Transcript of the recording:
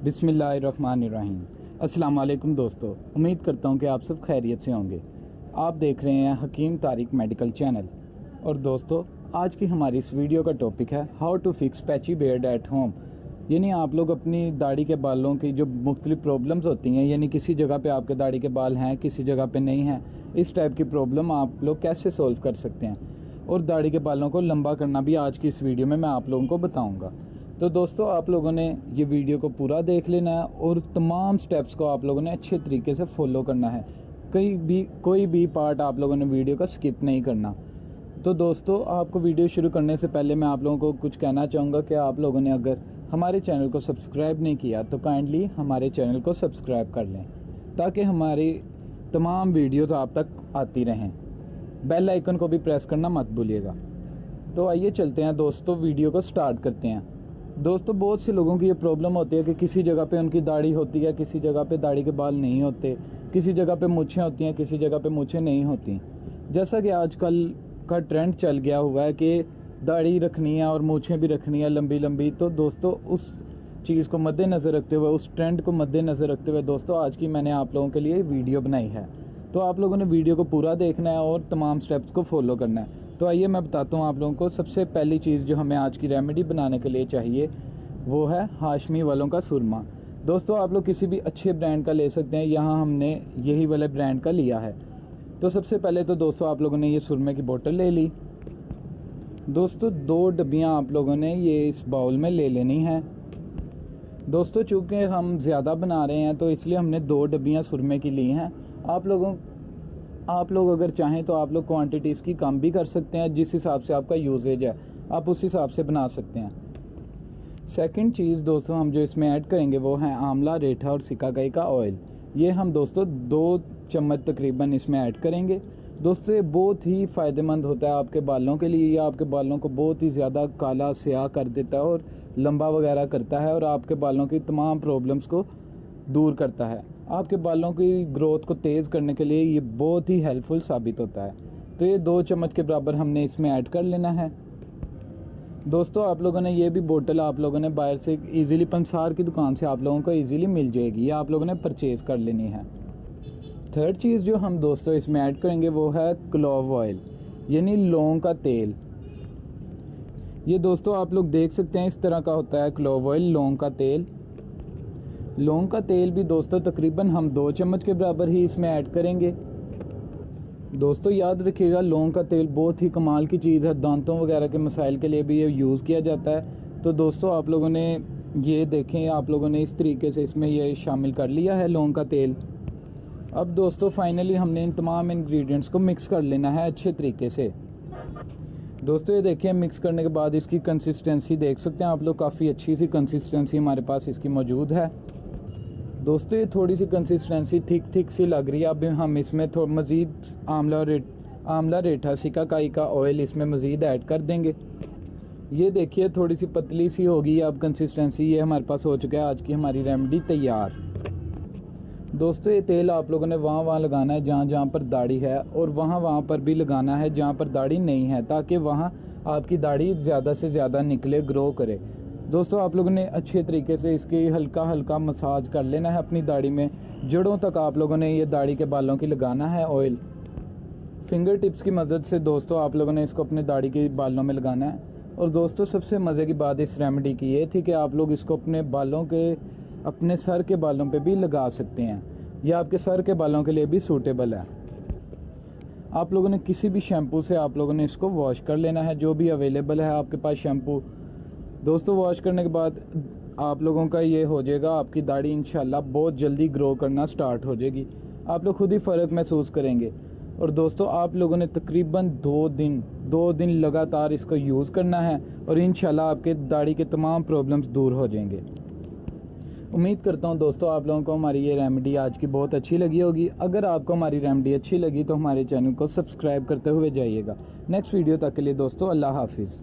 बिस्मिल्लाहिर्रहमानिर्रहीम। अस्सलाम वालेकुम दोस्तों, उम्मीद करता हूँ कि आप सब खैरियत से होंगे। आप देख रहे हैं हकीम तारिक मेडिकल चैनल। और दोस्तों, आज की हमारी इस वीडियो का टॉपिक है how to fix patchy beard at home. यानी आप लोग अपनी दाढ़ी के बालों की जो मुख्तलिफ प्रॉब्लम्स होती हैं, यानी किसी जगह पे आपके दाढ़ी के बाल हैं, किसी जगह पे नहीं हैं, इस टाइप की प्रॉब्लम आप लोग कैसे सॉल्व कर सकते हैं। और दाढ़ी के बालों को लंबा करना भी आज की इस वीडियो में मैं आप लोगों को बताऊँगा। तो दोस्तों, आप लोगों ने ये वीडियो को पूरा देख लेना है और तमाम स्टेप्स को आप लोगों ने अच्छे तरीके से फॉलो करना है। कोई भी पार्ट आप लोगों ने वीडियो का स्किप नहीं करना। तो दोस्तों, आपको वीडियो शुरू करने से पहले मैं आप लोगों को कुछ कहना चाहूँगा कि आप लोगों ने अगर हमारे चैनल को सब्सक्राइब नहीं किया तो काइंडली हमारे चैनल को सब्सक्राइब कर लें, ताकि हमारी तमाम वीडियोज़ आप तक आती रहें। बेल आइकन को भी प्रेस करना मत भूलिएगा। तो आइए चलते हैं दोस्तों, वीडियो को स्टार्ट करते हैं। दोस्तों, बहुत से लोगों की ये प्रॉब्लम होती है कि किसी जगह पे उनकी दाढ़ी होती है, किसी जगह पे दाढ़ी के बाल नहीं होते, किसी जगह पे मूंछें होती हैं, किसी जगह पे मूंछें नहीं होती। जैसा कि आजकल का ट्रेंड चल गया हुआ है कि दाढ़ी रखनी है और मूंछें भी रखनी है लंबी लंबी। तो दोस्तों, उस चीज़ को मद्देनज़र रखते हुए, उस ट्रेंड को मद्देनज़र रखते हुए दोस्तों, आज की मैंने आप लोगों के लिए वीडियो बनाई है। तो आप लोगों ने वीडियो को पूरा देखना है और तमाम स्टेप्स को फॉलो करना है। तो आइए मैं बताता हूँ आप लोगों को। सबसे पहली चीज़ जो हमें आज की रेमेडी बनाने के लिए चाहिए वो है हाशमी वालों का सुरमा। दोस्तों, आप लोग किसी भी अच्छे ब्रांड का ले सकते हैं, यहाँ हमने यही वाले ब्रांड का लिया है। तो सबसे पहले तो दोस्तों, आप लोगों ने ये सुरमे की बोतल ले ली। दोस्तों, 2 डब्बियाँ आप लोगों ने ये इस बाउल में ले लेनी है। दोस्तों, चूँकि हम ज़्यादा बना रहे हैं तो इसलिए हमने 2 डब्बियाँ सुरमे की ली हैं। आप लोग अगर चाहें तो आप लोग क्वांटिटी इसकी कम भी कर सकते हैं। जिस हिसाब से आपका यूजेज है आप उस हिसाब से बना सकते हैं। सेकंड चीज़ दोस्तों, हम जो इसमें ऐड करेंगे वो है आंवला, रेठा और सिकाकाई का ऑयल। ये हम दोस्तों 2 चम्मच तकरीबन इसमें ऐड करेंगे। दोस्तों, ये बहुत ही फ़ायदेमंद होता है आपके बालों के लिए। ये आपके बालों को बहुत ही ज़्यादा काला स्याह कर देता है और लंबा वगैरह करता है, और आपके बालों की तमाम प्रॉब्लम्स को दूर करता है। आपके बालों की ग्रोथ को तेज़ करने के लिए ये बहुत ही हेल्पफुल साबित होता है। तो ये 2 चम्मच के बराबर हमने इसमें ऐड कर लेना है। दोस्तों, आप लोगों ने ये भी बोतल आप लोगों ने बाहर से इजीली पंसार की दुकान से आप लोगों को इजीली मिल जाएगी, ये आप लोगों ने परचेज़ कर लेनी है। थर्ड चीज़ जो हम दोस्तों इसमें ऐड करेंगे वो है क्लोव ऑयल, यानी लौंग का तेल। ये दोस्तों आप लोग देख सकते हैं इस तरह का होता है क्लोव ऑयल, लौंग का तेल। लौंग का तेल भी दोस्तों तकरीबन हम 2 चम्मच के बराबर ही इसमें ऐड करेंगे। दोस्तों, याद रखिएगा, लौंग का तेल बहुत ही कमाल की चीज़ है। दांतों वगैरह के मसाइल के लिए भी ये यूज़ किया जाता है। तो दोस्तों, आप लोगों ने ये देखें, आप लोगों ने इस तरीके से इसमें ये शामिल कर लिया है लौंग का तेल। अब दोस्तों, फाइनली हमने इन तमाम इंग्रेडिएंट्स को मिक्स कर लेना है अच्छे तरीके से। दोस्तों, ये देखिए, मिक्स करने के बाद इसकी कंसिस्टेंसी देख सकते हैं आप लोग, काफ़ी अच्छी सी कंसिस्टेंसी हमारे पास इसकी मौजूद है। दोस्तों, ये थोड़ी सी कंसिस्टेंसी थिक सी लग रही है। अब हम इसमें मज़ीद आंवला, रेठा, सिकाकाई का ऑयल इसमें मज़ीद ऐड कर देंगे। ये देखिए, थोड़ी सी पतली सी होगी अब कंसिस्टेंसी। ये हमारे पास हो चुका है। आज की हमारी रेमेडी तैयार। दोस्तों, ये तेल आप लोगों ने वहाँ लगाना है जहाँ जहाँ पर दाढ़ी है, और वहाँ पर भी लगाना है जहाँ पर दाढ़ी नहीं है, ताकि वहाँ आपकी दाढ़ी ज़्यादा से ज़्यादा निकले, ग्रो करे। दोस्तों, आप लोगों ने अच्छे तरीके से इसकी हल्का हल्का मसाज कर लेना है अपनी दाढ़ी में। जड़ों तक आप लोगों ने ये दाढ़ी के बालों की लगाना है ऑयल। फिंगर टिप्स की मदद से दोस्तों आप लोगों ने इसको अपने दाढ़ी के बालों में लगाना है। और दोस्तों, सबसे मज़े की बात इस रेमेडी की ये थी कि आप लोग इसको अपने सर के बालों पे भी लगा सकते हैं। यह आपके सर के बालों के लिए भी सूटेबल है। आप लोगों ने किसी भी शैम्पू से आप लोगों ने इसको वॉश कर लेना है, जो भी अवेलेबल है आपके पास शैम्पू। दोस्तों, वॉश करने के बाद आप लोगों का ये हो जाएगा, आपकी दाढ़ी इंशाल्लाह बहुत जल्दी ग्रो करना स्टार्ट हो जाएगी। आप लोग खुद ही फ़र्क महसूस करेंगे। और दोस्तों, आप लोगों ने तकरीबन 2 दिन लगातार इसको यूज़ करना है, और इंशाल्लाह आपके दाढ़ी के तमाम प्रॉब्लम्स दूर हो जाएंगे। उम्मीद करता हूँ दोस्तों, आप लोगों को हमारी ये रेमेडी आज की बहुत अच्छी लगी होगी। अगर आपको हमारी रेमेडी अच्छी लगी तो हमारे चैनल को सब्सक्राइब करते हुए जाइएगा। नेक्स्ट वीडियो तक के लिए दोस्तों, अल्लाह हाफिज़।